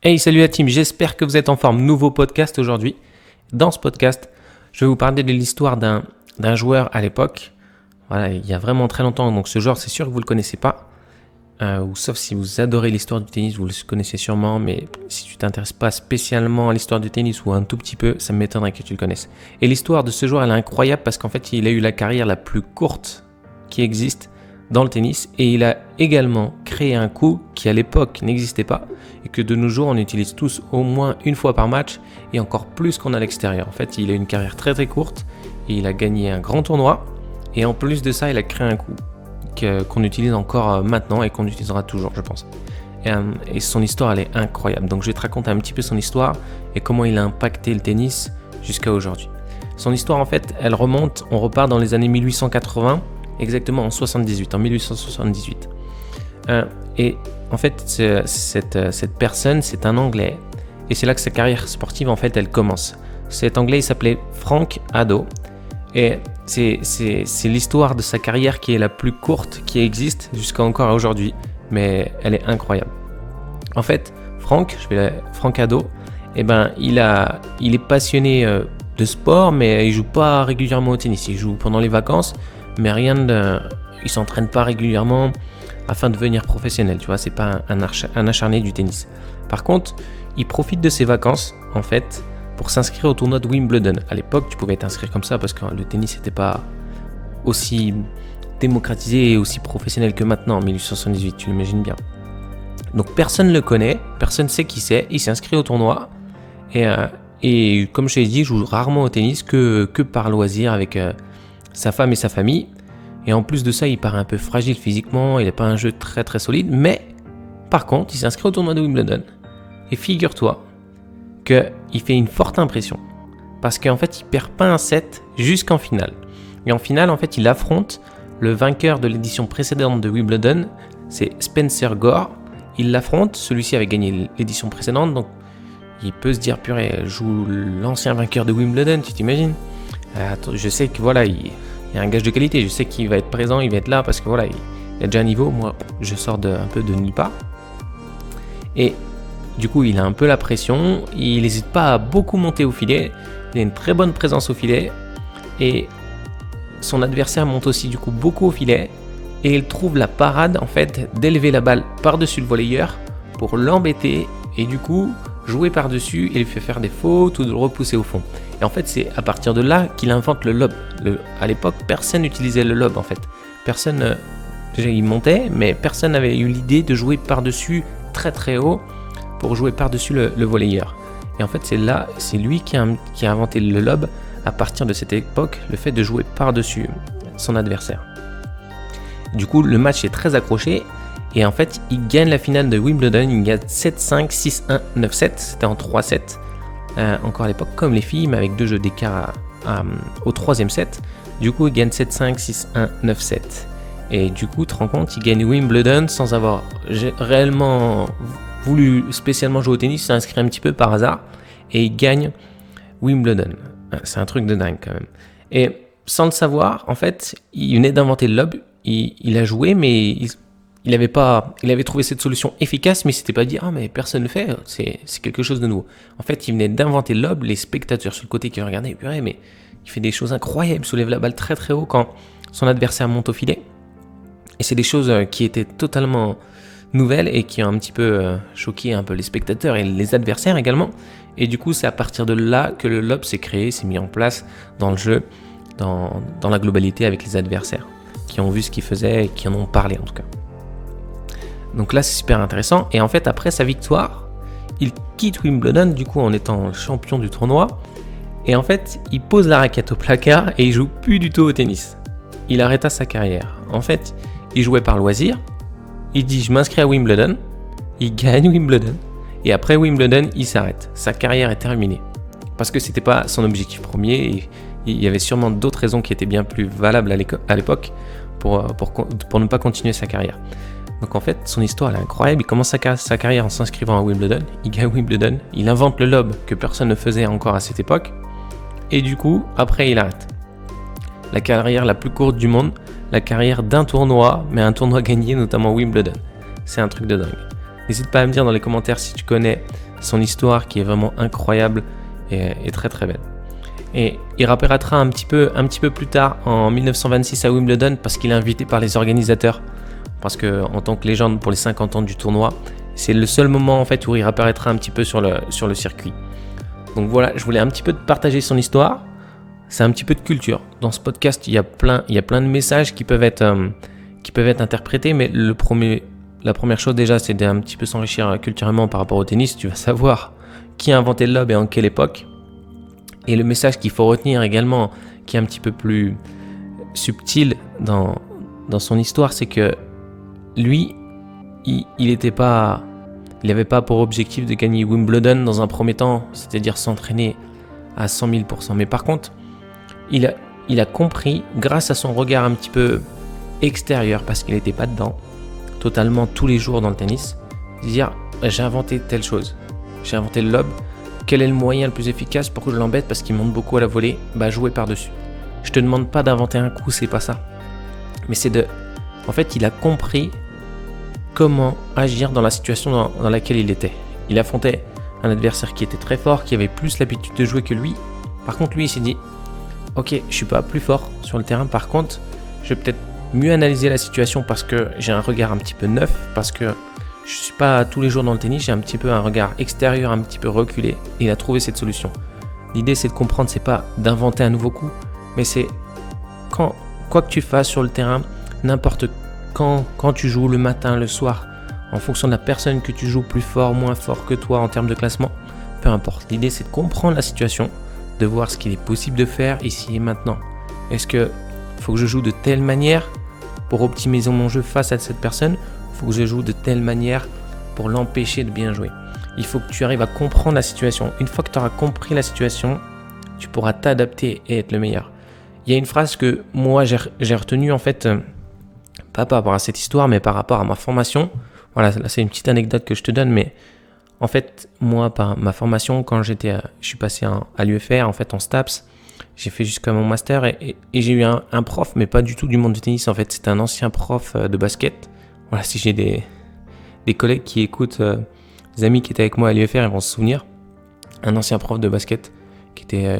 Hey, salut la team, j'espère que vous êtes en forme. Nouveau podcast aujourd'hui. Dans ce podcast, je vais vous parler de l'histoire d'un joueur à l'époque. Voilà, il y a vraiment très longtemps. Donc ce joueur, c'est sûr que vous ne le connaissez pas. Ou sauf si vous adorez l'histoire du tennis, vous le connaissez sûrement. Mais si tu t'intéresses pas spécialement à l'histoire du tennis ou un tout petit peu, ça m'étonnerait que tu le connaisses. Et l'histoire de ce joueur, elle est incroyable parce qu'en fait, il a eu la carrière la plus courte qui existe dans le tennis, et il a également créé un coup qui à l'époque n'existait pas et que de nos jours on utilise tous au moins une fois par match et encore plus qu'on a à l'extérieur. En fait, il a une carrière très très courte et il a gagné un grand tournoi, et en plus de ça il a créé un coup qu'on utilise encore maintenant et qu'on utilisera toujours, je pense. Et son histoire, elle est incroyable. Donc je vais te raconter un petit peu son histoire et comment il a impacté le tennis jusqu'à aujourd'hui. Son histoire, en fait, elle remonte, on repart dans les années 1880, exactement en 1878. Et en fait, cette personne, c'est un Anglais, et c'est là que sa carrière sportive, en fait, elle commence. Cet Anglais, il s'appelait Frank Haddo, et c'est l'histoire de sa carrière qui est la plus courte qui existe jusqu'à encore aujourd'hui, mais elle est incroyable. En fait, Frank Haddo, il est passionné de sport, mais il joue pas régulièrement au tennis. Il joue pendant les vacances, mais il s'entraîne pas régulièrement afin de devenir professionnel. Tu vois, c'est pas un acharné du tennis. Par contre, il profite de ses vacances, en fait, pour s'inscrire au tournoi de Wimbledon. À l'époque, tu pouvais t'inscrire comme ça parce que le tennis n'était pas aussi démocratisé et aussi professionnel que maintenant en 1878, tu l'imagines bien. Donc personne ne le connaît, personne ne sait qui c'est, il s'inscrit au tournoi et comme je t'ai dit, il joue rarement au tennis que par loisir avec sa femme et sa famille. Et en plus de ça, il paraît un peu fragile physiquement, il n'a pas un jeu très très solide, mais par contre, il s'inscrit au tournoi de Wimbledon. Et figure-toi qu'il fait une forte impression, parce qu'en fait, il perd pas un set jusqu'en finale. Et en finale, en fait, il affronte le vainqueur de l'édition précédente de Wimbledon, c'est Spencer Gore. Il l'affronte, celui-ci avait gagné l'édition précédente, donc il peut se dire, purée, joue l'ancien vainqueur de Wimbledon, tu t'imagines ? Je sais que voilà, il y a un gage de qualité, je sais qu'il va être présent, il va être là, parce que voilà, il a déjà un niveau, moi je sors un peu de nulle part. Et du coup, il a un peu la pression, il n'hésite pas à beaucoup monter au filet, il a une très bonne présence au filet, et son adversaire monte aussi du coup beaucoup au filet, et il trouve la parade en fait d'élever la balle par-dessus le volleyeur pour l'embêter, et du coup jouer par-dessus et lui fait faire des fautes ou de le repousser au fond. Et en fait, c'est à partir de là qu'il invente le lob. À l'époque, personne n'utilisait le lob en fait. Personne, déjà il montait, mais personne n'avait eu l'idée de jouer par-dessus très très haut pour jouer par-dessus le volleyeur. Et en fait, c'est lui qui a inventé le lob à partir de cette époque, le fait de jouer par-dessus son adversaire. Du coup, le match est très accroché. Et en fait, il gagne la finale de Wimbledon, il gagne 7-5, 6-1, 9-7, c'était en 3-7, encore à l'époque, comme les filles, mais avec 2 jeux d'écart au 3e set. Du coup, il gagne 7-5, 6-1, 9-7. Et du coup, tu te rends compte, il gagne Wimbledon sans avoir réellement voulu spécialement jouer au tennis, il s'est inscrit un petit peu par hasard, et il gagne Wimbledon. C'est un truc de dingue quand même. Et sans le savoir, en fait, il venait d'inventer le lob, il a joué, mais il avait trouvé cette solution efficace, mais il s'était pas dit « Ah, mais personne ne le fait, c'est quelque chose de nouveau. » En fait, il venait d'inventer le lob, les spectateurs sur le côté qui regardaient, purée, mais il fait des choses incroyables, il soulève la balle très très haut quand son adversaire monte au filet. Et c'est des choses qui étaient totalement nouvelles et qui ont un petit peu choqué un peu les spectateurs et les adversaires également. Et du coup, c'est à partir de là que le lob s'est créé, s'est mis en place dans le jeu, dans la globalité avec les adversaires, qui ont vu ce qu'il faisait et qui en ont parlé en tout cas. Donc là, c'est super intéressant. Et en fait, après sa victoire, il quitte Wimbledon, du coup, en étant champion du tournoi. Et en fait, il pose la raquette au placard et il joue plus du tout au tennis. Il arrêta sa carrière. En fait, il jouait par loisir. Il dit, je m'inscris à Wimbledon. Il gagne Wimbledon. Et après Wimbledon, il s'arrête. Sa carrière est terminée. Parce que c'était pas son objectif premier. Et il y avait sûrement d'autres raisons qui étaient bien plus valables à l'époque pour ne pas continuer sa carrière. Donc en fait, son histoire elle est incroyable. Il commence sa carrière en s'inscrivant à Wimbledon. Il gagne Wimbledon. Il invente le lob que personne ne faisait encore à cette époque. Et du coup, après, il arrête. La carrière la plus courte du monde. La carrière d'un tournoi, mais un tournoi gagné, notamment Wimbledon. C'est un truc de dingue. N'hésite pas à me dire dans les commentaires si tu connais son histoire qui est vraiment incroyable et très très belle. Et il réapparaîtra un petit peu plus tard en 1926 à Wimbledon parce qu'il est invité par les organisateurs. Parce que en tant que légende pour les 50 ans du tournoi, c'est le seul moment en fait où il réapparaîtra un petit peu sur le circuit. Donc voilà, je voulais un petit peu partager son histoire. C'est un petit peu de culture. Dans ce podcast, il y a plein de messages qui peuvent être interprétés, mais la première chose déjà, c'est d'un petit peu s'enrichir culturellement par rapport au tennis. Tu vas savoir qui a inventé le lob et en quelle époque. Et le message qu'il faut retenir également, qui est un petit peu plus subtil dans son histoire, c'est que lui, il n'avait pas pour objectif de gagner Wimbledon dans un premier temps, c'est-à-dire s'entraîner à 100 000%. Mais par contre, il a compris, grâce à son regard un petit peu extérieur, parce qu'il n'était pas dedans, totalement tous les jours dans le tennis, dire j'ai inventé telle chose, j'ai inventé le lob, quel est le moyen le plus efficace pour que je l'embête parce qu'il monte beaucoup à la volée, jouer par-dessus. Je te demande pas d'inventer un coup, c'est pas ça. Mais en fait, il a compris comment agir dans la situation dans laquelle il était. Il affrontait un adversaire qui était très fort, qui avait plus l'habitude de jouer que lui. Par contre, lui, il s'est dit ok, je suis pas plus fort sur le terrain, par contre, je vais peut-être mieux analyser la situation parce que j'ai un regard un petit peu neuf, parce que je suis pas tous les jours dans le tennis, j'ai un petit peu un regard extérieur, un petit peu reculé, et il a trouvé cette solution. L'idée, c'est de comprendre, c'est pas d'inventer un nouveau coup, mais c'est quoi que tu fasses sur le terrain, n'importe quand tu joues, le matin, le soir, en fonction de la personne que tu joues, plus fort, moins fort que toi en termes de classement, peu importe. L'idée, c'est de comprendre la situation, de voir ce qu'il est possible de faire ici et maintenant. Est-ce que faut que je joue de telle manière pour optimiser mon jeu face à cette personne? Il faut que je joue de telle manière pour l'empêcher de bien jouer. Il faut que tu arrives à comprendre la situation. Une fois que tu auras compris la situation, tu pourras t'adapter et être le meilleur. Il y a une phrase que moi j'ai retenue en fait, pas par rapport à cette histoire, mais par rapport à ma formation. Voilà, là c'est une petite anecdote que je te donne, mais en fait, moi, par ma formation, quand je suis passé à l'UFR, en fait, en STAPS, j'ai fait jusqu'à mon master et j'ai eu un prof, mais pas du tout du monde du tennis. En fait, c'était un ancien prof de basket. Voilà, si j'ai des collègues qui écoutent, des amis qui étaient avec moi à l'UFR, ils vont se souvenir. Un ancien prof de basket qui était,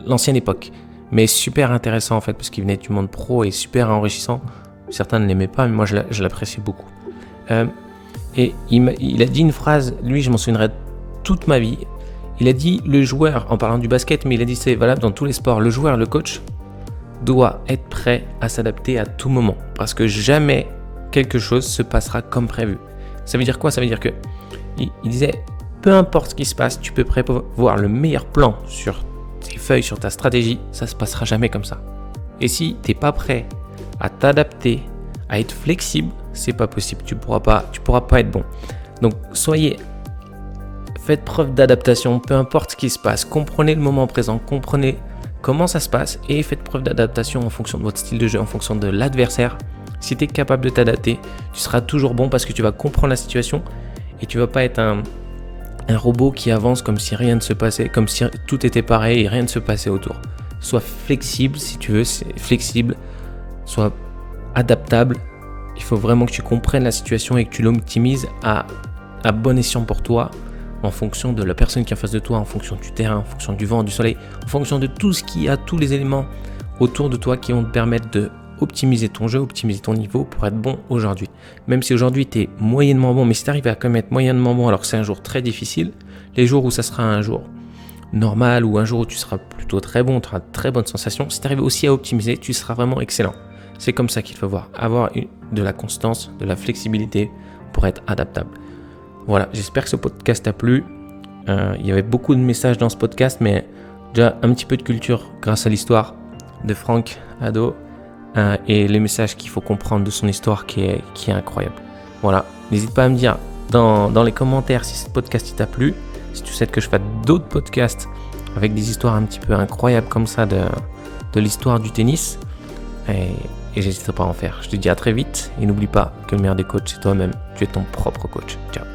l'ancienne époque. Mais super intéressant, en fait, parce qu'il venait du monde pro et super enrichissant. Certains ne l'aimaient pas, mais moi, je l'appréciais beaucoup. Et il a dit une phrase, lui, je m'en souviendrai toute ma vie. Il a dit, le joueur, en parlant du basket, mais il a dit, c'est valable dans tous les sports, le joueur, le coach, doit être prêt à s'adapter à tout moment. Parce que jamais quelque chose se passera comme prévu. Ça veut dire quoi? Ça veut dire que il disait, peu importe ce qui se passe, tu peux prévoir le meilleur plan sur tes feuilles, sur ta stratégie, ça se passera jamais comme ça. Et si tu n'es pas prêt à t'adapter, à être flexible, c'est pas possible. Tu pourras pas être bon. Donc faites preuve d'adaptation, peu importe ce qui se passe. Comprenez le moment présent, comprenez comment ça se passe et faites preuve d'adaptation en fonction de votre style de jeu, en fonction de l'adversaire. Si tu es capable de t'adapter, tu seras toujours bon parce que tu vas comprendre la situation et tu vas pas être un robot qui avance comme si rien ne se passait, comme si tout était pareil et rien ne se passait autour. Sois flexible si tu veux, c'est flexible, sois adaptable. Il faut vraiment que tu comprennes la situation et que tu l'optimises à bon escient pour toi, en fonction de la personne qui est en face de toi, en fonction du terrain, en fonction du vent, du soleil, en fonction de tout ce qui a, tous les éléments autour de toi qui vont te permettre de optimiser ton jeu, optimiser ton niveau pour être bon aujourd'hui. Même si aujourd'hui tu es moyennement bon, mais si tu arrives à quand même être moyennement bon alors que c'est un jour très difficile, les jours où ça sera un jour normal ou un jour où tu seras plutôt très bon, tu auras de très bonnes sensations, si tu arrives aussi à optimiser, tu seras vraiment excellent. C'est comme ça qu'il faut voir, avoir de la constance, de la flexibilité pour être adaptable. Voilà, j'espère que ce podcast t'a plu. Il y avait beaucoup de messages dans ce podcast, mais déjà un petit peu de culture grâce à l'histoire de Franck Haddo et les messages qu'il faut comprendre de son histoire qui est incroyable. Voilà, n'hésite pas à me dire dans les commentaires si ce podcast t'a plu, si tu souhaites que je fasse d'autres podcasts avec des histoires un petit peu incroyables comme ça de l'histoire du tennis. Et j'hésiterai pas à en faire. Je te dis à très vite et n'oublie pas que le meilleur des coachs c'est toi-même. Tu es ton propre coach. Ciao.